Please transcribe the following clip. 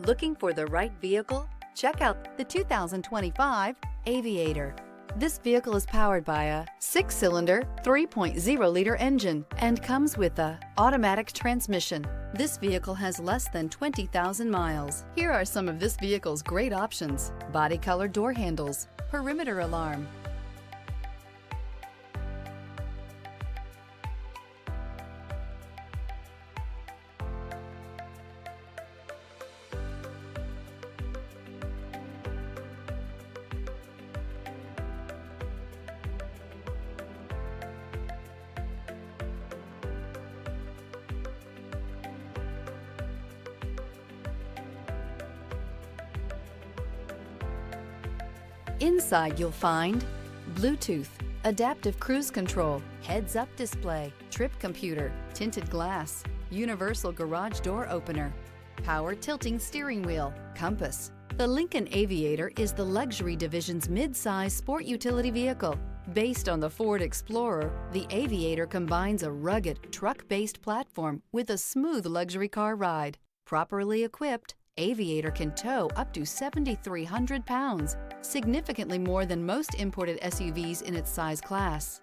Looking for the right vehicle? Check out the 2025 Aviator. This vehicle is powered by a 6-cylinder, 3.0-liter engine and comes with a automatic transmission. This vehicle has less than 20,000 miles. Here are some of this vehicle's great options: body color door handles, perimeter alarm, Inside you'll find Bluetooth, adaptive cruise control, heads-up display, trip computer, tinted glass, universal garage door opener, power tilting steering wheel, compass. The Lincoln Aviator is the luxury division's mid-size sport utility vehicle. Based on the Ford Explorer, the Aviator combines a rugged, truck-based platform with a smooth luxury car ride. Properly equipped, Aviator can tow up to 7,300 pounds, significantly more than most imported SUVs in its size class.